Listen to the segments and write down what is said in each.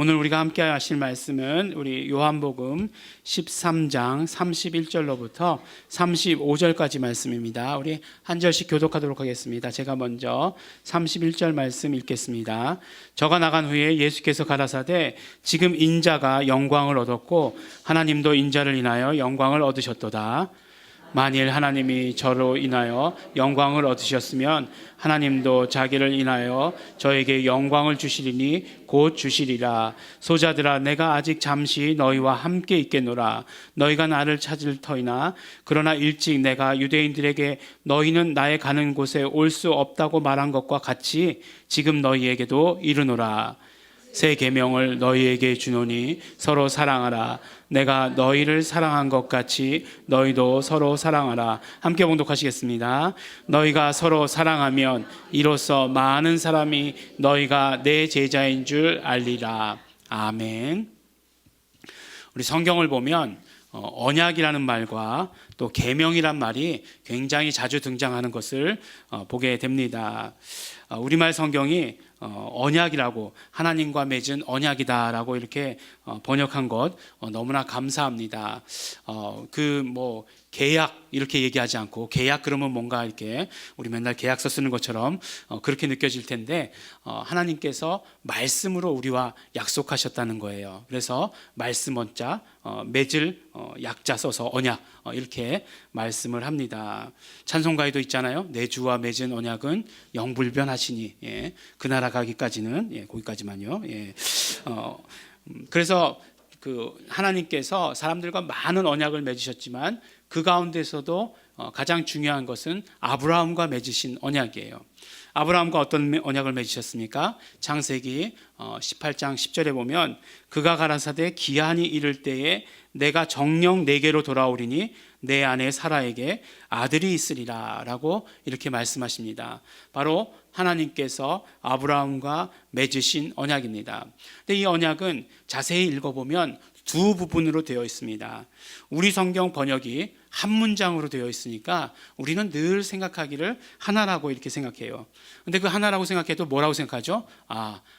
오늘 우리가 함께 하실 말씀은 우리 요한복음 13장 31절로부터 35절까지 말씀입니다. 우리 한 절씩 교독하도록 하겠습니다. 제가 먼저 31절 말씀 읽겠습니다. 저가 나간 후에 예수께서 가라사대 지금 인자가 영광을 얻었고 하나님도 인자를 인하여 영광을 얻으셨도다. 만일 하나님이 저로 인하여 영광을 얻으셨으면 하나님도 자기를 인하여 저에게 영광을 주시리니 곧 주시리라. 소자들아, 내가 아직 잠시 너희와 함께 있겠노라. 너희가 나를 찾을 터이나 그러나 일찍 내가 유대인들에게 너희는 나의 가는 곳에 올 수 없다고 말한 것과 같이 지금 너희에게도 이르노라. 새 계명을 너희에게 주노니 서로 사랑하라. 내가 너희를 사랑한 것 같이 너희도 서로 사랑하라. 함께 봉독하시겠습니다. 너희가 서로 사랑하면 이로써 많은 사람이 너희가 내 제자인 줄 알리라. 아멘. 우리 성경을 보면 언약이라는 말과 또 계명이란 말이 굉장히 자주 등장하는 것을 보게 됩니다. 우리말 성경이 언약이라고, 하나님과 맺은 언약이다라고 이렇게 번역한 것 너무나 감사합니다. 계약 이렇게 얘기하지 않고, 계약 그러면 뭔가 이렇게 우리 맨날 계약서 쓰는 것처럼 그렇게 느껴질 텐데, 하나님께서 말씀으로 우리와 약속하셨다는 거예요. 그래서 말씀 원자, 맺을 약자 써서 언약 이렇게 말씀을 합니다. 찬송가에도 있잖아요. 내 주와 맺은 언약은 영불변하시니, 그 나라 가기까지는, 거기까지만요. 그래서 하나님께서 사람들과 많은 언약을 맺으셨지만 그 가운데서도 가장 중요한 것은 아브라함과 맺으신 언약이에요. 아브라함과 어떤 언약을 맺으셨습니까? 창세기 18장 10절에 보면 그가 가라사대 기한이 이를 때에 내가 정녕 내게로 돌아오리니 내 아내 사라에게 아들이 있으리라 라고 이렇게 말씀하십니다. 바로 하나님께서 아브라함과 맺으신 언약입니다. 근데 이 언약은 자세히 읽어보면 두 부분으로 되어 있습니다. 우리 성경 번역이 한 문장으로 되어 있으니까 우리는 늘 생각하기를 하나라고 이렇게 생각해요. 근데 그 하나라고 생각해도 뭐라고 생각하죠?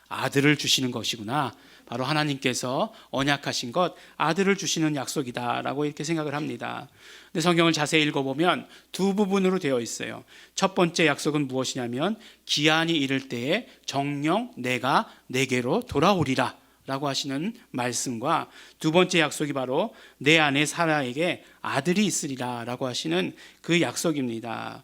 아들을 주시는 것이구나. 바로 하나님께서 언약하신 것, 아들을 주시는 약속이다라고 이렇게 생각을 합니다. 근데 성경을 자세히 읽어보면 두 부분으로 되어 있어요. 첫 번째 약속은 무엇이냐면 기한이 이를 때에 정녕 내가 내게로 돌아오리라 라고 하시는 말씀과, 두 번째 약속이 바로 내 아내 사라에게 아들이 있으리라 라고 하시는 그 약속입니다.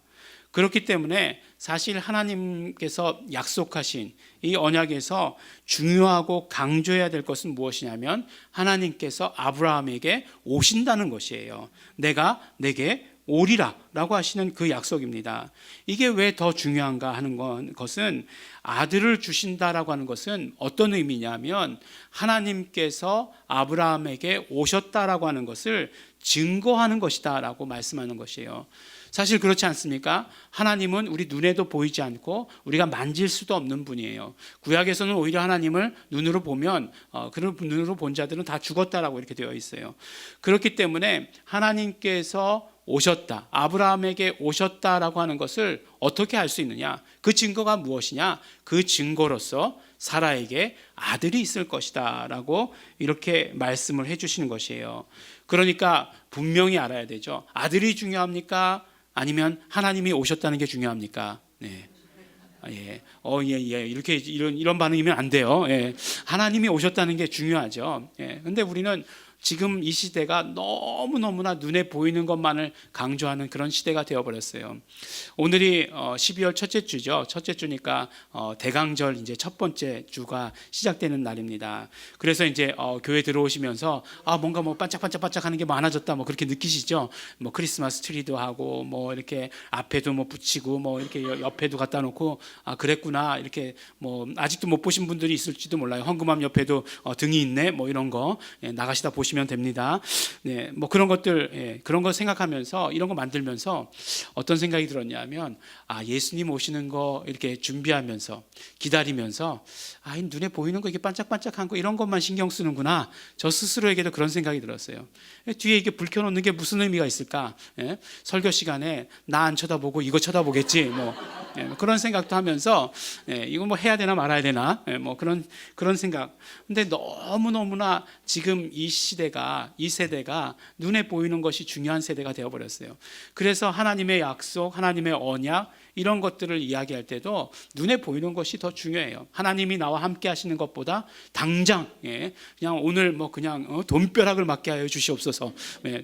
그렇기 때문에 사실 하나님께서 약속하신 이 언약에서 중요하고 강조해야 될 것은 무엇이냐면 하나님께서 아브라함에게 오신다는 것이에요. 내가 내게 오리라 라고 하시는 그 약속입니다. 이게 왜 더 중요한가 하는 것은, 아들을 주신다라고 하는 것은 어떤 의미냐면 하나님께서 아브라함에게 오셨다라고 하는 것을 증거하는 것이다 라고 말씀하는 것이에요. 사실 그렇지 않습니까? 하나님은 우리 눈에도 보이지 않고 우리가 만질 수도 없는 분이에요. 구약에서는 오히려 하나님을 눈으로 보면 그런 눈으로 본 자들은 다 죽었다라고 이렇게 되어 있어요. 그렇기 때문에 하나님께서 오셨다, 아브라함에게 오셨다라고 하는 것을 어떻게 알 수 있느냐? 그 증거가 무엇이냐? 그 증거로서 사라에게 아들이 있을 것이다 라고 이렇게 말씀을 해주시는 것이에요. 그러니까 분명히 알아야 되죠. 아들이 중요합니까? 아니면 하나님이 오셨다는 게 중요합니까? 네. 이렇게 이런 반응이면 안 돼요. 하나님이 오셨다는 게 중요하죠. 근데 우리는 지금 이 시대가 너무너무나 눈에 보이는 것만을 강조하는 그런 시대가 되어버렸어요. 오늘이 12월 첫째 주죠. 첫째 주니까 대강절 이제 첫 번째 주가 시작되는 날입니다. 그래서 이제 교회 들어오시면서 뭔가 반짝반짝반짝하는 게 많아졌다 그렇게 느끼시죠? 크리스마스 트리도 하고 이렇게 앞에도 붙이고 이렇게 옆에도 갖다 놓고 그랬구나 이렇게 아직도 못 보신 분들이 있을지도 몰라요. 헌금함 옆에도 등이 있네 이런 거 나가시다 보시면 보시면 됩니다. 네, 뭐 그런 것들, 그런 거 생각하면서 이런 거 만들면서 어떤 생각이 들었냐면, 예수님 오시는 거 이렇게 준비하면서 기다리면서 이 눈에 보이는 거 이게 반짝반짝한 거 이런 것만 신경 쓰는구나. 저 스스로에게도 그런 생각이 들었어요. 뒤에 이게 불 켜놓는 게 무슨 의미가 있을까? 설교 시간에 나 안 쳐다보고 이거 쳐다보겠지. 뭐 그런 생각도 하면서 이거 뭐 해야 되나 말아야 되나? 뭐 그런 생각. 근데 너무나 지금 이 세대가 눈에 보이는 것이 중요한 세대가 되어버렸어요. 그래서 하나님의 약속, 하나님의 언약 이런 것들을 이야기할 때도 눈에 보이는 것이 더 중요해요. 하나님이 나와 함께 하시는 것보다 당장 그냥 오늘 뭐 그냥 돈벼락을 맞게 하여 주시옵소서.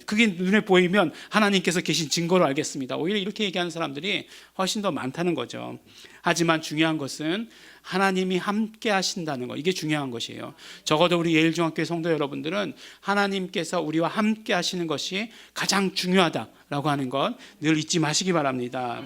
그게 눈에 보이면 하나님께서 계신 증거로 알겠습니다. 오히려 이렇게 얘기하는 사람들이 훨씬 더 많다는 거죠. 하지만 중요한 것은 하나님이 함께 하신다는 것, 이게 중요한 것이에요. 적어도 우리 예일중학교 성도 여러분들은 하나님께서 우리와 함께 하시는 것이 가장 중요하다라고 하는 것 늘 잊지 마시기 바랍니다.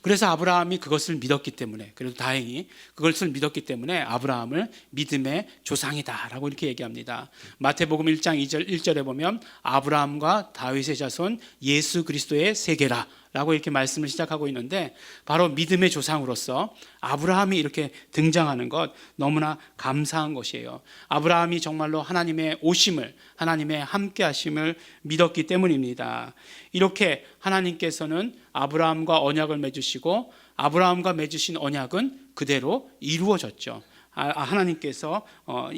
그래서 아브라함이 그것을 믿었기 때문에, 그래도 다행히 그것을 믿었기 때문에 아브라함을 믿음의 조상이다라고 이렇게 얘기합니다. 마태복음 1장 1절에 보면 아브라함과 다윗의 자손 예수 그리스도의 세계라 라고 이렇게 말씀을 시작하고 있는데, 바로 믿음의 조상으로서 아브라함이 이렇게 등장하는 것 너무나 감사한 것이에요. 아브라함이 정말로 하나님의 오심을, 하나님의 함께 하심을 믿었기 때문입니다. 이렇게 하나님께서는 아브라함과 언약을 맺으시고 아브라함과 맺으신 언약은 그대로 이루어졌죠. 하나님께서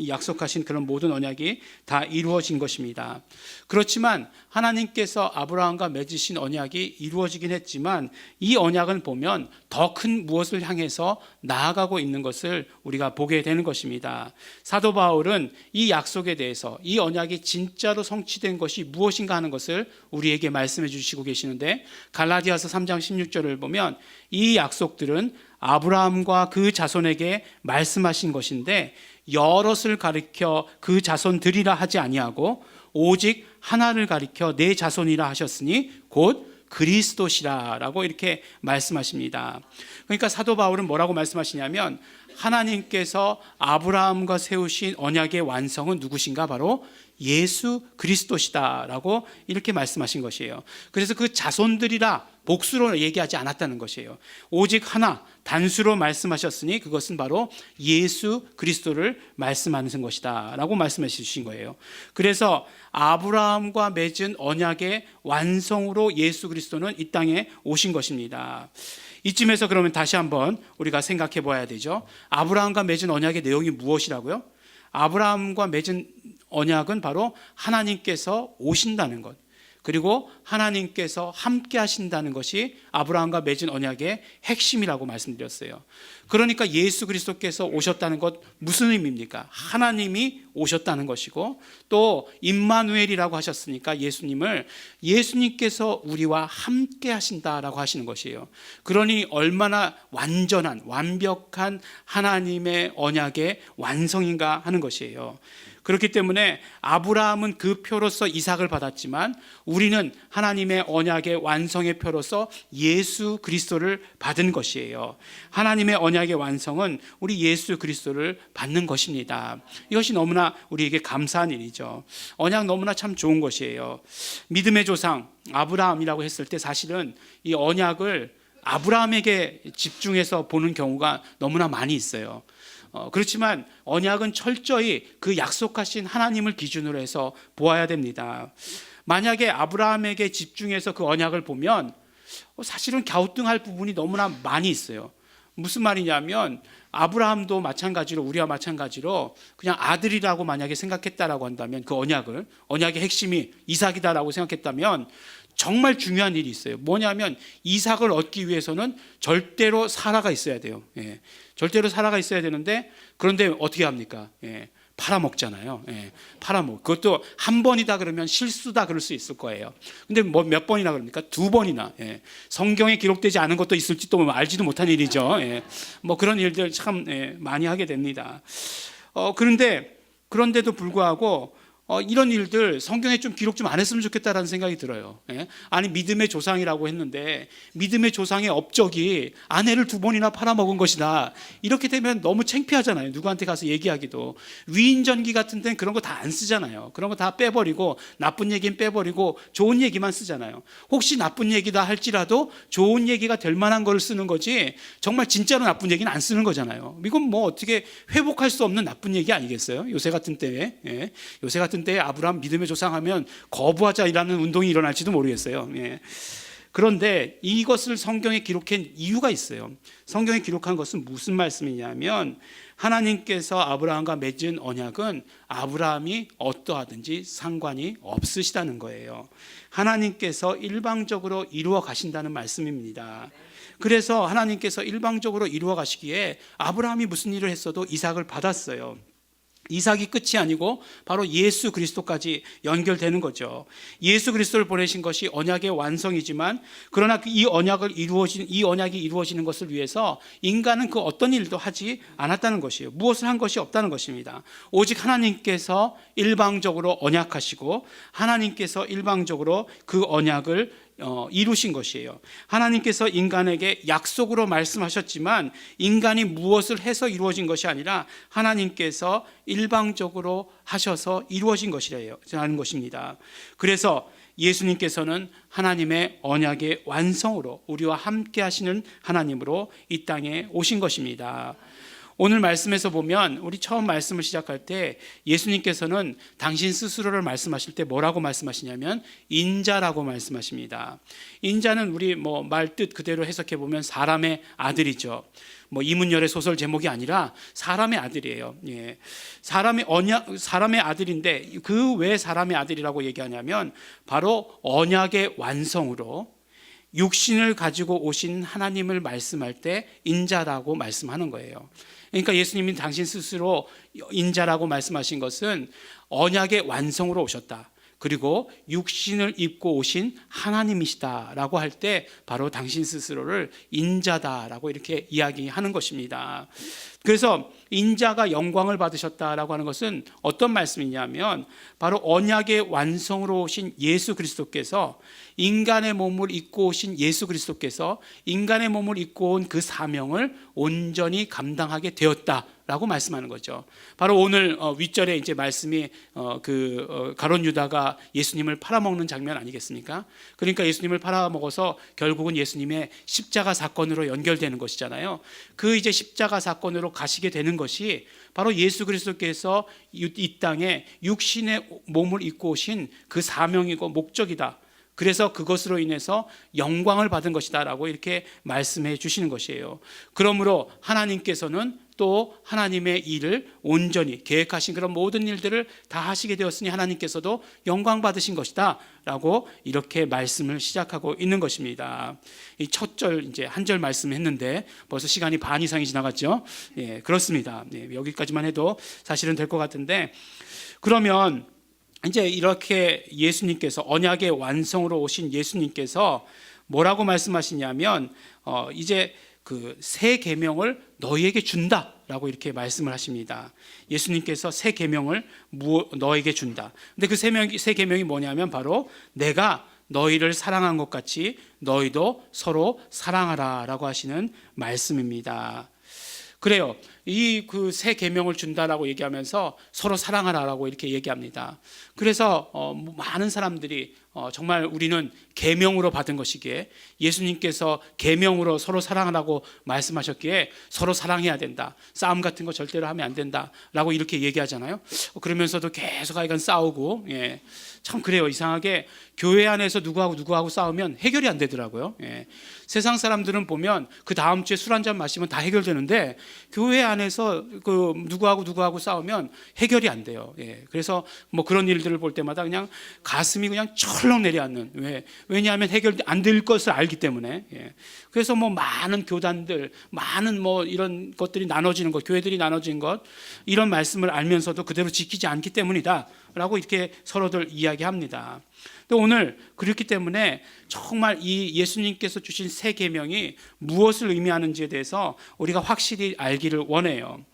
약속하신 그런 모든 언약이 다 이루어진 것입니다. 그렇지만 하나님께서 아브라함과 맺으신 언약이 이루어지긴 했지만 이 언약을 보면 더 큰 무엇을 향해서 나아가고 있는 것을 우리가 보게 되는 것입니다. 사도 바울은 이 약속에 대해서, 이 언약이 진짜로 성취된 것이 무엇인가 하는 것을 우리에게 말씀해 주시고 계시는데, 갈라디아서 3장 16절을 보면 이 약속들은 아브라함과 그 자손에게 말씀하신 것인데 여럿을 가리켜 그 자손들이라 하지 아니하고 오직 하나를 가리켜 내 자손이라 하셨으니 곧 그리스도시라라고 이렇게 말씀하십니다. 그러니까 사도 바울은 뭐라고 말씀하시냐면, 하나님께서 아브라함과 세우신 언약의 완성은 누구신가? 바로 예수 그리스도시다라고 이렇게 말씀하신 것이에요. 그래서 그 자손들이라 복수로 얘기하지 않았다는 것이에요. 오직 하나, 단수로 말씀하셨으니 그것은 바로 예수 그리스도를 말씀하는 것이다 라고 말씀해 주신 거예요. 그래서 아브라함과 맺은 언약의 완성으로 예수 그리스도는 이 땅에 오신 것입니다. 이쯤에서 그러면 다시 한번 우리가 생각해 봐야 되죠. 아브라함과 맺은 언약의 내용이 무엇이라고요? 아브라함과 맺은 언약은 바로 하나님께서 오신다는 것, 그리고 하나님께서 함께 하신다는 것이 아브라함과 맺은 언약의 핵심이라고 말씀드렸어요. 그러니까 예수 그리스도께서 오셨다는 것 무슨 의미입니까? 하나님이 오셨다는 것이고, 또 임마누엘이라고 하셨으니까 예수님께서 우리와 함께 하신다라고 하시는 것이에요. 그러니 얼마나 완벽한 하나님의 언약의 완성인가 하는 것이에요. 그렇기 때문에 아브라함은 그 표로서 이삭을 받았지만 우리는 하나님의 언약의 완성의 표로서 예수 그리스도를 받은 것이에요. 하나님의 언약의 완성은 우리 예수 그리스도를 받는 것입니다. 이것이 너무나 우리에게 감사한 일이죠. 언약 너무나 참 좋은 것이에요. 믿음의 조상 아브라함이라고 했을 때 사실은 이 언약을 아브라함에게 집중해서 보는 경우가 너무나 많이 있어요. 그렇지만 언약은 철저히 그 약속하신 하나님을 기준으로 해서 보아야 됩니다. 만약에 아브라함에게 집중해서 그 언약을 보면 사실은 갸우뚱할 부분이 너무나 많이 있어요. 무슨 말이냐면 아브라함도 마찬가지로, 우리와 마찬가지로 그냥 아들이라고 만약에 생각했다라고 한다면, 그 언약의 핵심이 이삭이다라고 생각했다면 정말 중요한 일이 있어요. 뭐냐면 이삭을 얻기 위해서는 절대로 사라가 있어야 돼요. 절대로 사라가 있어야 되는데, 그런데 어떻게 합니까? 팔아먹잖아요. 그것도 한 번이다 그러면 실수다 그럴 수 있을 거예요. 근데 뭐 몇 번이나 그럽니까? 2번이나. 성경에 기록되지 않은 것도 있을지 또 알지도 못한 일이죠. 뭐 그런 일들 참 많이 하게 됩니다. 그런데도 불구하고 이런 일들 성경에 좀 기록 좀 안 했으면 좋겠다라는 생각이 들어요. 예? 아니 믿음의 조상이라고 했는데 믿음의 조상의 업적이 아내를 2번이나 팔아먹은 것이다. 이렇게 되면 너무 창피하잖아요. 누구한테 가서 얘기하기도. 위인전기 같은 데는 그런 거 다 안 쓰잖아요. 그런 거 다 빼버리고 나쁜 얘기는 빼버리고 좋은 얘기만 쓰잖아요. 혹시 나쁜 얘기다 할지라도 좋은 얘기가 될 만한 걸 쓰는 거지 정말 진짜로 나쁜 얘기는 안 쓰는 거잖아요. 이건 뭐 어떻게 회복할 수 없는 나쁜 얘기 아니겠어요? 요새 같은 때에. 예. 요새 같은 때에 아브라함 믿음의 조상하면 거부하자라는 운동이 일어날지도 모르겠어요. 예. 그런데 이것을 성경에 기록한 이유가 있어요. 성경에 기록한 것은 무슨 말씀이냐면 하나님께서 아브라함과 맺은 언약은 아브라함이 어떠하든지 상관이 없으시다는 거예요. 하나님께서 일방적으로 이루어 가신다는 말씀입니다. 그래서 하나님께서 일방적으로 이루어 가시기에 아브라함이 무슨 일을 했어도 이삭을 받았어요. 이삭이 끝이 아니고 바로 예수 그리스도까지 연결되는 거죠. 예수 그리스도를 보내신 것이 언약의 완성이지만 그러나 이 언약이 이루어지는 것을 위해서 인간은 그 어떤 일도 하지 않았다는 것이에요. 무엇을 한 것이 없다는 것입니다. 오직 하나님께서 일방적으로 언약하시고 하나님께서 일방적으로 그 언약을 이루신 것이에요. 하나님께서 인간에게 약속으로 말씀하셨지만 인간이 무엇을 해서 이루어진 것이 아니라 하나님께서 일방적으로 하셔서 이루어진 것이라는 것입니다. 그래서 예수님께서는 하나님의 언약의 완성으로 우리와 함께 하시는 하나님으로 이 땅에 오신 것입니다. 오늘 말씀에서 보면 우리 처음 말씀을 시작할 때 예수님께서는 당신 스스로를 말씀하실 때 뭐라고 말씀하시냐면 인자라고 말씀하십니다. 인자는 우리 말 뜻 그대로 해석해 보면 사람의 아들이죠. 이문열의 소설 제목이 아니라 사람의 아들이에요. 예. 사람의 아들인데 그 왜 사람의 아들이라고 얘기하냐면 바로 언약의 완성으로 육신을 가지고 오신 하나님을 말씀할 때 인자라고 말씀하는 거예요. 그러니까 예수님이 당신 스스로 인자라고 말씀하신 것은 언약의 완성으로 오셨다. 그리고 육신을 입고 오신 하나님이시다라고 할 때 바로 당신 스스로를 인자다라고 이렇게 이야기하는 것입니다. 그래서 인자가 영광을 받으셨다라고 하는 것은 어떤 말씀이냐면 바로 언약의 완성으로 오신 예수 그리스도께서 인간의 몸을 입고 오신 예수 그리스도께서 인간의 몸을 입고 온 그 사명을 온전히 감당하게 되었다라고 말씀하는 거죠. 바로 오늘 윗절에 이제 말씀이 가룟 유다가 예수님을 팔아먹는 장면 아니겠습니까? 그러니까 예수님을 팔아먹어서 결국은 예수님의 십자가 사건으로 연결되는 것이잖아요. 그 이제 십자가 사건으로 가시게 되는 것이 바로 예수 그리스도께서 이 땅에 육신의 몸을 입고 오신 그 사명이고 목적이다. 그래서 그것으로 인해서 영광을 받은 것이다 라고 이렇게 말씀해 주시는 것이에요. 그러므로 하나님께서는 또 하나님의 일을 온전히 계획하신 그런 모든 일들을 다 하시게 되었으니 하나님께서도 영광 받으신 것이다 라고 이렇게 말씀을 시작하고 있는 것입니다. 이 첫 절 이제 한 절 말씀했는데 벌써 시간이 반 이상이 지나갔죠. 예, 그렇습니다. 예, 여기까지만 해도 사실은 될 것 같은데 그러면 이제 이렇게 예수님께서 언약의 완성으로 오신 예수님께서 뭐라고 말씀하시냐면 이제 그 새 계명을 너희에게 준다라고 이렇게 말씀을 하십니다. 예수님께서 새 계명을 너에게 준다. 근데 그 새 계명이 뭐냐면 바로 내가 너희를 사랑한 것 같이 너희도 서로 사랑하라라고 하시는 말씀입니다. 그래요. 이 그 새 계명을 준다라고 얘기하면서 서로 사랑하라라고 이렇게 얘기합니다. 그래서 많은 사람들이 정말 우리는 계명으로 받은 것이기에 예수님께서 계명으로 서로 사랑하라고 말씀하셨기에 서로 사랑해야 된다. 싸움 같은 거 절대로 하면 안 된다라고 이렇게 얘기하잖아요. 그러면서도 계속 하여간 싸우고 예. 참 그래요. 이상하게 교회 안에서 누구하고 싸우면 해결이 안 되더라고요. 예. 세상 사람들은 보면 그 다음 주에 술 한잔 마시면 다 해결되는데 교회 안에서 그 누구하고 싸우면 해결이 안 돼요. 예. 그래서 그런 일들을 볼 때마다 그냥 가슴이 그냥 철렁 내려앉는. 왜냐하면 해결 안 될 것을 알기 때문에. 예. 그래서 많은 교단들, 많은 이런 것들이 나눠지는 것, 교회들이 나눠진 것, 이런 말씀을 알면서도 그대로 지키지 않기 때문이다라고 이렇게 서로들 이야기합니다. 근데 오늘 그렇기 때문에 정말 이 예수님께서 주신 새 계명이 무엇을 의미하는지에 대해서 우리가 확실히 알기를 원해요.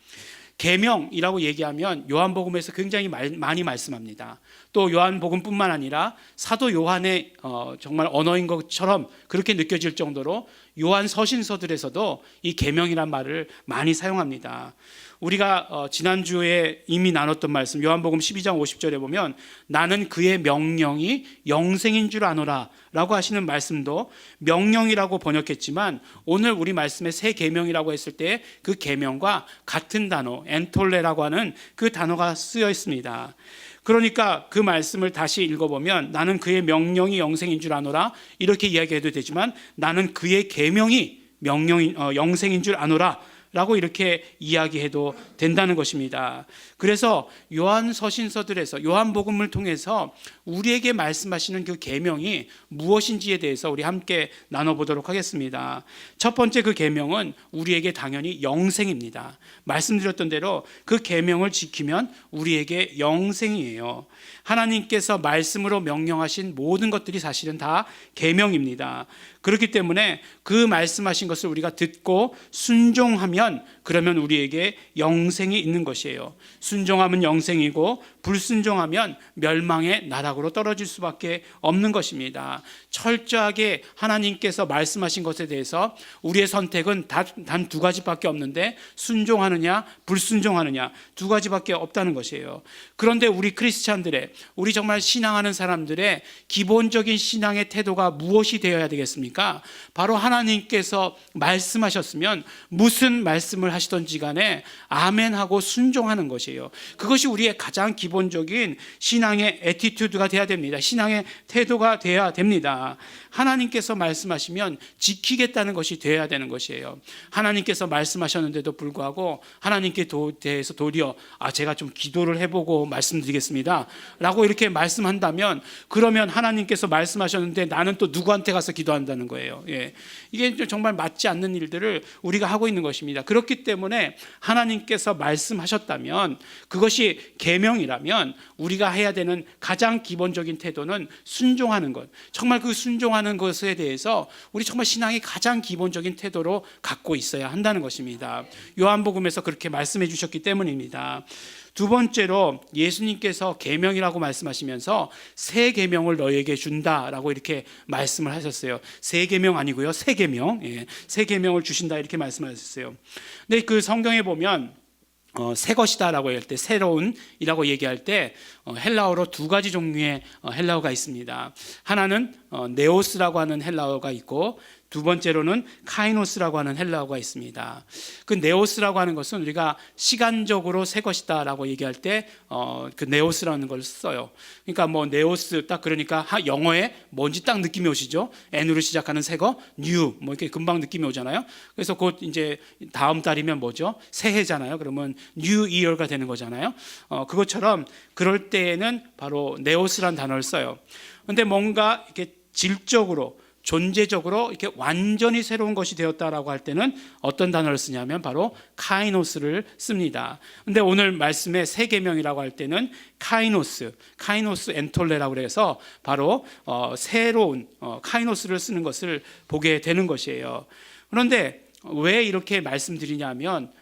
계명이라고 얘기하면 요한복음에서 굉장히 많이 말씀합니다. 또 요한복음뿐만 아니라 사도 요한의 정말 언어인 것처럼 그렇게 느껴질 정도로 요한 서신서들에서도 이 계명이란 말을 많이 사용합니다. 우리가 지난주에 이미 나눴던 말씀 요한복음 12장 50절에 보면 나는 그의 명령이 영생인 줄 아노라 라고 하시는 말씀도 명령이라고 번역했지만 오늘 우리 말씀에 새 계명이라고 했을 때 그 계명과 같은 단어 엔톨레라고 하는 그 단어가 쓰여 있습니다. 그러니까 그 말씀을 다시 읽어보면 나는 그의 명령이 영생인 줄 아노라 이렇게 이야기해도 되지만 나는 그의 계명이 영생인 줄 아노라 라고 이렇게 이야기해도 된다는 것입니다. 그래서 요한 서신서들에서 요한복음을 통해서 우리에게 말씀하시는 그 계명이 무엇인지에 대해서 우리 함께 나눠보도록 하겠습니다. 첫 번째 그 계명은 우리에게 당연히 영생입니다. 말씀드렸던 대로 그 계명을 지키면 우리에게 영생이에요. 하나님께서 말씀으로 명령하신 모든 것들이 사실은 다 계명입니다. 그렇기 때문에 그 말씀하신 것을 우리가 듣고 순종하면 그러면 우리에게 영생이 있는 것이에요. 순종하면 영생이고 불순종하면 멸망의 나락으로 떨어질 수밖에 없는 것입니다. 철저하게 하나님께서 말씀하신 것에 대해서 우리의 선택은 단 두 가지밖에 없는데 순종하느냐 불순종하느냐 두 가지밖에 없다는 것이에요. 그런데 우리 크리스찬들의 우리 정말 신앙하는 사람들의 기본적인 신앙의 태도가 무엇이 되어야 되겠습니까? 바로 하나님께서 말씀하셨으면 무슨 말씀을 하시던지 간에 아멘하고 순종하는 것이에요. 그것이 우리의 가장 기본적인 신앙의 애티튜드가 돼야 됩니다. 신앙의 태도가 돼야 됩니다. 하나님께서 말씀하시면 지키겠다는 것이 되어야 되는 것이에요. 하나님께서 말씀하셨는데도 불구하고 하나님께 대해서 도리어 제가 좀 기도를 해보고 말씀드리겠습니다 라고 이렇게 말씀한다면 그러면 하나님께서 말씀하셨는데 나는 또 누구한테 가서 기도한다는 거예요. 이게 정말 맞지 않는 일들을 우리가 하고 있는 것입니다. 그렇기 때문에 하나님께서 말씀하셨다면 그것이 계명이라면 우리가 해야 되는 가장 기본적인 태도는 순종하는 것. 정말 그 순종하는 것에 대해서 우리 정말 신앙이 가장 기본적인 태도로 갖고 있어야 한다는 것입니다. 요한복음에서 그렇게 말씀해 주셨기 때문입니다. 두 번째로 예수님께서 계명이라고 말씀하시면서 새 계명을 너희에게 준다라고 이렇게 말씀을 하셨어요. 새 계명 아니고요, 새 계명, 새 계명을 주신다 이렇게 말씀하셨어요. 근데 그 성경에 보면 새 것이다라고 할 때 새로운이라고 얘기할 때 헬라어로 두 가지 종류의 헬라어가 있습니다. 하나는 네오스라고 하는 헬라어가 있고 두 번째로는 카이노스라고 하는 헬라어가 있습니다. 그 네오스라고 하는 것은 우리가 시간적으로 새 것이다라고 얘기할 때 그 네오스라는 걸 써요. 그러니까 뭐 네오스 딱 그러니까 영어에 뭔지 딱 느낌이 오시죠? N으로 시작하는 새 거, new 뭐 이렇게 금방 느낌이 오잖아요. 그래서 곧 이제 다음 달이면 뭐죠? 새해잖아요. 그러면 new year가 되는 거잖아요. 그것처럼 그럴 때에는 바로 네오스란 단어를 써요. 그런데 뭔가 이렇게 질적으로 존재적으로 이렇게 완전히 새로운 것이 되었다라고 할 때는 어떤 단어를 쓰냐면 바로 카이노스를 씁니다. 근데 오늘 말씀에 새 계명이라고 할 때는 카이노스 엔톨레라고 해서 바로 새로운 카이노스를 쓰는 것을 보게 되는 것이에요. 그런데 왜 이렇게 말씀드리냐면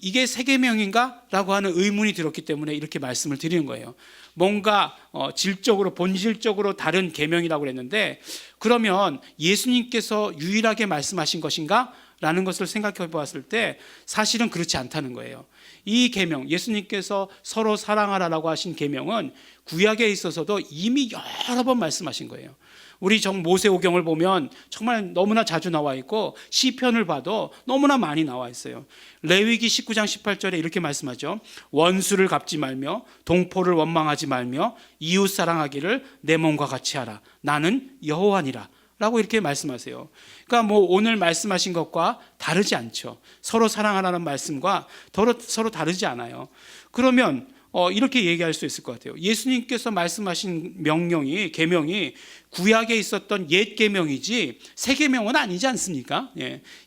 이게 새 계명인가? 라고 하는 의문이 들었기 때문에 이렇게 말씀을 드리는 거예요. 뭔가 질적으로 본질적으로 다른 계명이라고 그랬는데 그러면 예수님께서 유일하게 말씀하신 것인가? 라는 것을 생각해 보았을 때 사실은 그렇지 않다는 거예요. 이 계명, 예수님께서 서로 사랑하라라고 하신 계명은 구약에 있어서도 이미 여러 번 말씀하신 거예요. 우리 모세오경을 보면 정말 너무나 자주 나와 있고 시편을 봐도 너무나 많이 나와 있어요. 레위기 19장 18절에 이렇게 말씀하죠. 원수를 갚지 말며 동포를 원망하지 말며 이웃 사랑하기를 내 몸과 같이 하라. 나는 여호와니라. 라고 이렇게 말씀하세요. 그러니까 뭐 오늘 말씀하신 것과 다르지 않죠. 서로 사랑하라는 말씀과 서로 다르지 않아요. 그러면 이렇게 얘기할 수 있을 것 같아요. 예수님께서 말씀하신 계명이 구약에 있었던 옛 계명이지 새 계명은 아니지 않습니까?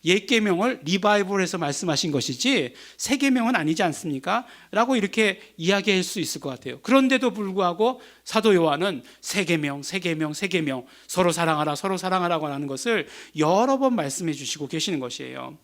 옛 계명을 리바이벌해서 말씀하신 것이지 새 계명은 아니지 않습니까? 라고 이렇게 이야기할 수 있을 것 같아요. 그런데도 불구하고 사도 요한은 새 계명 서로 사랑하라고 하는 것을 여러 번 말씀해 주시고 계시는 것이에요.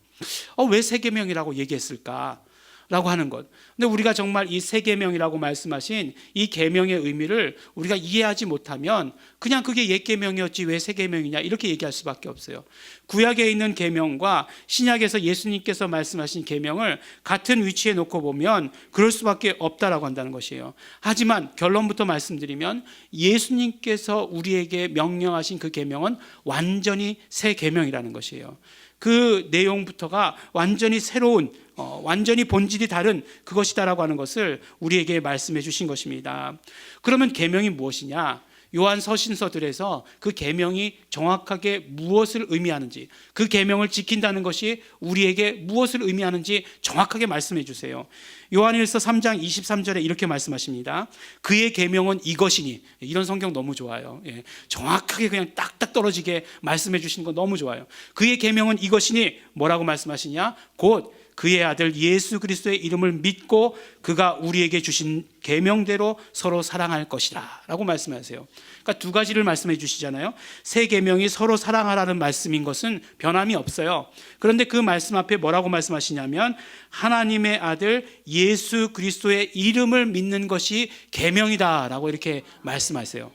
왜 새 계명이라고 얘기했을까? 라고 하는 것. 근데 우리가 정말 이 새 계명이라고 말씀하신 이 계명의 의미를 우리가 이해하지 못하면 그냥 그게 옛 계명이었지 왜 새 계명이냐 이렇게 얘기할 수밖에 없어요. 구약에 있는 계명과 신약에서 예수님께서 말씀하신 계명을 같은 위치에 놓고 보면 그럴 수밖에 없다라고 한다는 것이에요. 하지만 결론부터 말씀드리면 예수님께서 우리에게 명령하신 그 계명은 완전히 새 계명이라는 것이에요. 그 내용부터가 완전히 새로운 완전히 본질이 다른 그것이다라고 하는 것을 우리에게 말씀해 주신 것입니다. 그러면 계명이 무엇이냐? 요한 서신서들에서 그 계명이 정확하게 무엇을 의미하는지, 그 계명을 지킨다는 것이 우리에게 무엇을 의미하는지 정확하게 말씀해 주세요. 요한일서 3장 23절에 이렇게 말씀하십니다. 그의 계명은 이것이니. 이런 성경 너무 좋아요. 정확하게 그냥 딱딱 떨어지게 말씀해 주시는 거 너무 좋아요. 그의 계명은 이것이니 뭐라고 말씀하시냐? 곧 그의 아들 예수 그리스도의 이름을 믿고 그가 우리에게 주신 계명대로 서로 사랑할 것이다 라고 말씀하세요. 그러니까 두 가지를 말씀해 주시잖아요. 새 계명이 서로 사랑하라는 말씀인 것은 변함이 없어요. 그런데 그 말씀 앞에 뭐라고 말씀하시냐면 하나님의 아들 예수 그리스도의 이름을 믿는 것이 계명이다 라고 이렇게 말씀하세요.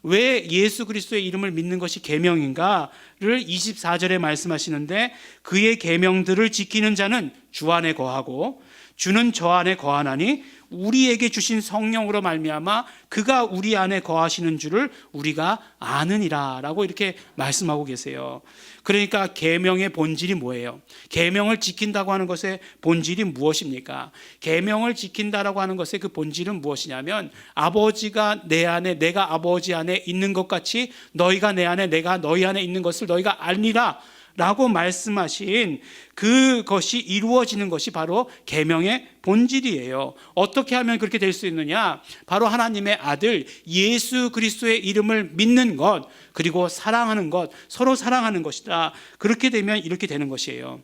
왜 예수 그리스도의 이름을 믿는 것이 계명인가를 24절에 말씀하시는데 그의 계명들을 지키는 자는 주 안에 거하고 주는 저 안에 거하나니 우리에게 주신 성령으로 말미암아 그가 우리 안에 거하시는 줄을 우리가 아느니라 라고 이렇게 말씀하고 계세요. 그러니까 계명의 본질이 뭐예요? 계명을 지킨다고 하는 것의 본질이 무엇입니까? 계명을 지킨다라고 하는 것의 그 본질은 무엇이냐면 아버지가 내 안에 내가 아버지 안에 있는 것 같이 너희가 내 안에 내가 너희 안에 있는 것을 너희가 알리라 라고 말씀하신 그것이 이루어지는 것이 바로 계명의 본질이에요. 어떻게 하면 그렇게 될 수 있느냐? 바로 하나님의 아들 예수 그리스도의 이름을 믿는 것, 그리고 사랑하는 것, 서로 사랑하는 것이다. 그렇게 되면 이렇게 되는 것이에요.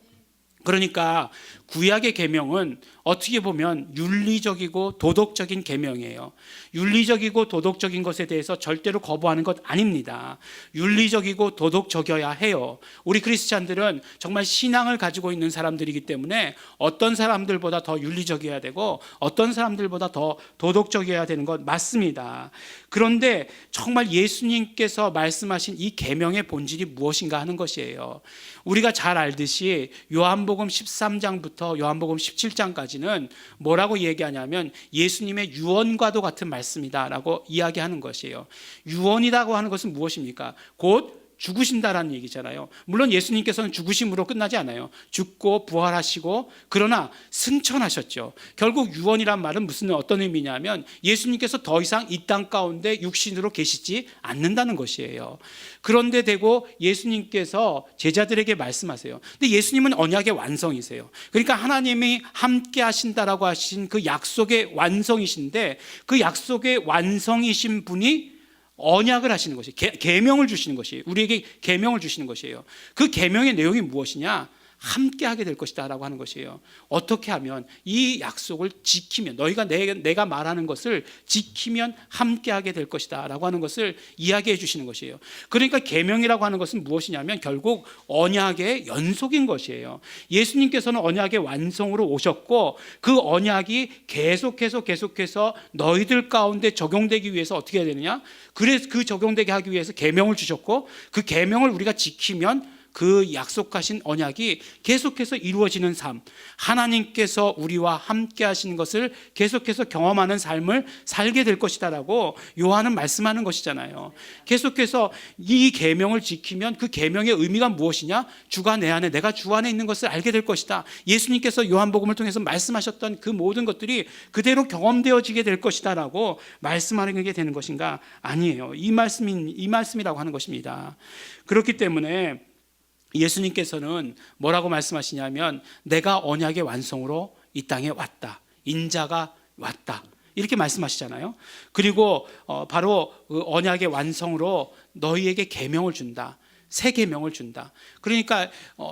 그러니까 구약의 계명은 어떻게 보면 윤리적이고 도덕적인 계명이에요. 윤리적이고 도덕적인 것에 대해서 절대로 거부하는 것 아닙니다. 윤리적이고 도덕적이어야 해요. 우리 크리스찬들은 정말 신앙을 가지고 있는 사람들이기 때문에 어떤 사람들보다 더 윤리적이어야 되고 어떤 사람들보다 더 도덕적이어야 되는 것 맞습니다. 그런데 정말 예수님께서 말씀하신 이 계명의 본질이 무엇인가 하는 것이에요. 우리가 잘 알듯이 요한복음 13장부터 요한복음 17장까지는 뭐라고 얘기하냐면 예수님의 유언과도 같은 말씀이다라고 이야기하는 것이에요. 유언이라고 하는 것은 무엇입니까? 곧 죽으신다라는 얘기잖아요. 물론 예수님께서는 죽으심으로 끝나지 않아요. 죽고 부활하시고 그러나 승천하셨죠. 결국 유언이란 말은 어떤 의미냐면 예수님께서 더 이상 이 땅 가운데 육신으로 계시지 않는다는 것이에요. 그런데 되고 예수님께서 제자들에게 말씀하세요. 근데 예수님은 언약의 완성이세요. 그러니까 하나님이 함께 하신다라고 하신 그 약속의 완성이신데 그 약속의 완성이신 분이 언약을 하시는 것이 계명을 주시는 것이에요. 우리에게 계명을 주시는 것이에요. 그 계명의 내용이 무엇이냐? 함께 하게 될 것이다 라고 하는 것이에요. 어떻게 하면 이 약속을 지키면 너희가 내가 말하는 것을 지키면 함께 하게 될 것이다 라고 하는 것을 이야기해 주시는 것이에요. 그러니까 계명이라고 하는 것은 무엇이냐면 결국 언약의 연속인 것이에요. 예수님께서는 언약의 완성으로 오셨고 그 언약이 계속해서 너희들 가운데 적용되기 위해서 어떻게 해야 되느냐? 그래서 그 적용되게 하기 위해서 계명을 주셨고 그 계명을 우리가 지키면 그 약속하신 언약이 계속해서 이루어지는 삶, 하나님께서 우리와 함께 하시는 것을 계속해서 경험하는 삶을 살게 될 것이다라고 요한은 말씀하는 것이잖아요. 계속해서 이 계명을 지키면 그 계명의 의미가 무엇이냐? 주가 내 안에 내가 주 안에 있는 것을 알게 될 것이다. 예수님께서 요한복음을 통해서 말씀하셨던 그 모든 것들이 그대로 경험되어지게 될 것이다라고 말씀하는 게 되는 것인가? 아니에요. 이 말씀이라고 하는 것입니다. 그렇기 때문에 예수님께서는 뭐라고 말씀하시냐면 내가 언약의 완성으로 이 땅에 왔다. 인자가 왔다. 이렇게 말씀하시잖아요. 그리고 바로 그 언약의 완성으로 너희에게 계명을 준다. 새 계명을 준다. 그러니까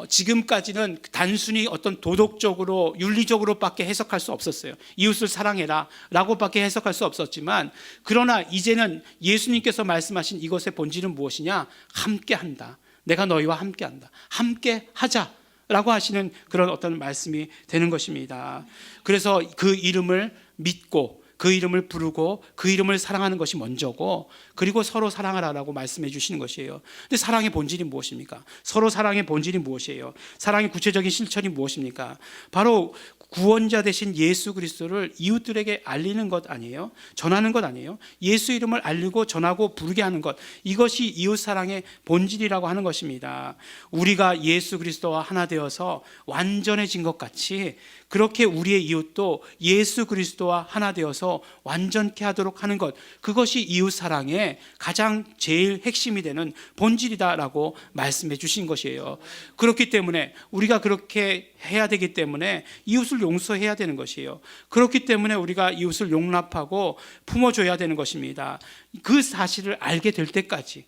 지금까지는 단순히 어떤 도덕적으로 윤리적으로밖에 해석할 수 없었어요. 이웃을 사랑해라 라고밖에 해석할 수 없었지만 그러나 이제는 예수님께서 말씀하신 이것의 본질은 무엇이냐? 함께 한다. 내가 너희와 함께 한다. 함께 하자 라고 하시는 그런 어떤 말씀이 되는 것입니다. 그래서 그 이름을 믿고 그 이름을 부르고 그 이름을 사랑하는 것이 먼저고, 그리고 서로 사랑하라라고 말씀해 주시는 것이에요. 근데 사랑의 본질이 무엇입니까? 서로 사랑의 본질이 무엇이에요? 사랑의 구체적인 실천이 무엇입니까? 바로 구원자 되신 예수 그리스도를 이웃들에게 알리는 것 아니에요? 전하는 것 아니에요? 예수 이름을 알리고 전하고 부르게 하는 것, 이것이 이웃 사랑의 본질이라고 하는 것입니다. 우리가 예수 그리스도와 하나 되어서 완전해진 것 같이, 그렇게 우리의 이웃도 예수 그리스도와 하나 되어서 완전케 하도록 하는 것, 그것이 이웃 사랑의 가장 제일 핵심이 되는 본질이다라고 말씀해 주신 것이에요. 그렇기 때문에 우리가 그렇게 해야 되기 때문에 이웃을 용서해야 되는 것이에요. 그렇기 때문에 우리가 이웃을 용납하고 품어줘야 되는 것입니다. 그 사실을 알게 될 때까지,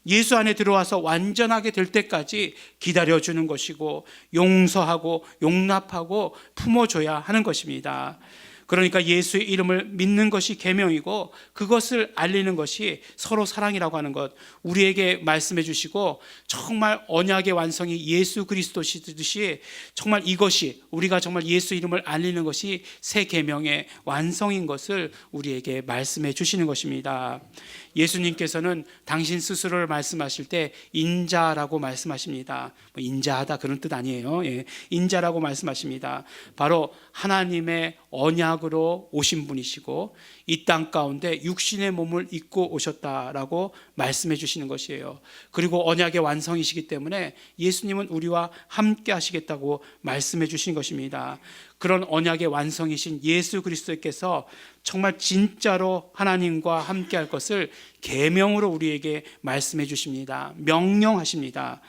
예수 안에 들어와서 완전하게 될 때까지 기다려주는 것이고, 용서하고 용납하고 품어줘야 하는 것입니다. 그러니까 예수의 이름을 믿는 것이 계명이고, 그것을 알리는 것이 서로 사랑이라고 하는 것, 우리에게 말씀해 주시고, 정말 언약의 완성이 예수 그리스도시듯이 정말 이것이, 우리가 정말 예수 이름을 알리는 것이 새 계명의 완성인 것을 우리에게 말씀해 주시는 것입니다. 예수님께서는 당신 스스로를 말씀하실 때 인자라고 말씀하십니다. 인자하다 그런 뜻 아니에요. 인자라고 말씀하십니다. 바로 하나님의 언약으로 오신 분이시고, 이 땅 가운데 육신의 몸을 입고 오셨다라고 말씀해 주시는 것이에요. 그리고 언약의 완성이시기 때문에 예수님은 우리와 함께 하시겠다고 말씀해 주신 것입니다. 그런 언약의 완성이신 예수 그리스도께서 정말 진짜로 하나님과 함께 할 것을 계명으로 우리에게 말씀해 주십니다. 명령하십니다.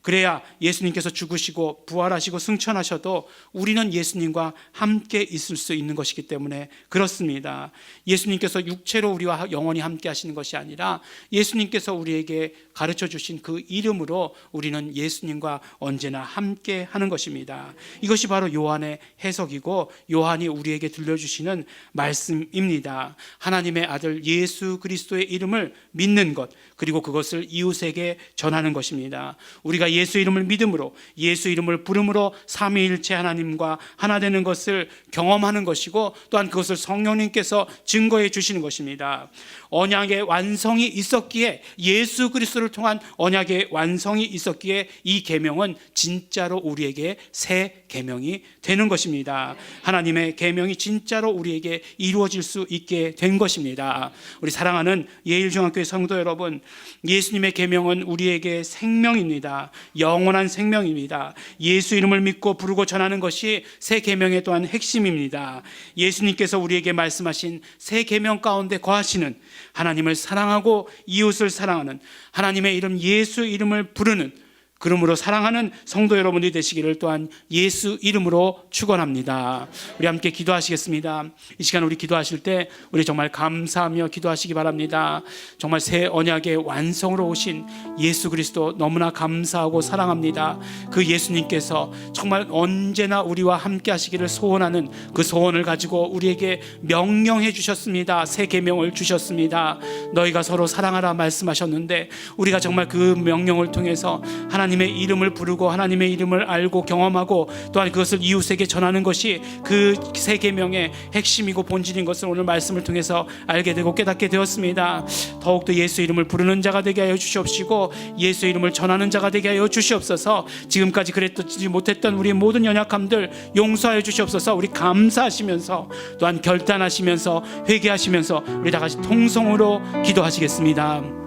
그래야 예수님께서 죽으시고 부활하시고 승천하셔도 우리는 예수님과 함께 있을 수 있는 것이기 때문에 그렇습니다. 예수님께서 육체로 우리와 영원히 함께 하시는 것이 아니라 예수님께서 우리에게 가르쳐 주신 그 이름으로 우리는 예수님과 언제나 함께 하는 것입니다. 이것이 바로 요한의 해석이고 요한이 우리에게 들려주시는 말씀입니다. 하나님의 아들 예수 그리스도의 이름을 믿는 것, 그리고 그것을 이웃에게 전하는 것입니다. 우리가 예수 이름을 믿음으로, 예수 이름을 부름으로 삼위일체 하나님과 하나 되는 것을 경험하는 것이고, 또한 그것을 성령님께서 증거해 주시는 것입니다. 언약의 완성이 있었기에, 예수 그리스도를 통한 언약의 완성이 있었기에 이 계명은 진짜로 우리에게 새 계명이 되는 것입니다. 하나님의 계명이 진짜로 우리에게 이루어질 수 있게 된 것입니다. 우리 사랑하는 예일중학교의 성도 여러분, 예수님의 계명은 우리에게 생명입니다. 영원한 생명입니다. 예수 이름을 믿고 부르고 전하는 것이 새 계명의 또한 핵심입니다. 예수님께서 우리에게 말씀하신 새 계명 가운데 거하시는, 하나님을 사랑하고 이웃을 사랑하는, 하나님의 이름 예수 이름을 부르는, 그러므로 사랑하는 성도 여러분들이 되시기를 또한 예수 이름으로 축원합니다. 우리 함께 기도하시겠습니다. 이 시간 우리 기도하실 때 우리 정말 감사하며 기도하시기 바랍니다. 정말 새 언약의 완성으로 오신 예수 그리스도 너무나 감사하고 사랑합니다. 그 예수님께서 정말 언제나 우리와 함께 하시기를 소원하는 그 소원을 가지고 우리에게 명령해 주셨습니다. 새 계명을 주셨습니다. 너희가 서로 사랑하라 말씀하셨는데, 우리가 정말 그 명령을 통해서 하나님의 이름을 부르고 하나님의 이름을 알고 경험하고 또한 그것을 이웃에게 전하는 것이 그 새 계명의 핵심이고 본질인 것을 오늘 말씀을 통해서 알게 되고 깨닫게 되었습니다. 더욱더 예수 이름을 부르는 자가 되게 하여 주시옵시고, 예수 이름을 전하는 자가 되게 하여 주시옵소서. 지금까지 그랬지 못했던 우리 모든 연약함들 용서하여 주시옵소서. 우리 감사하시면서 또한 결단하시면서 회개하시면서 우리 다 같이 통성으로 기도하시겠습니다.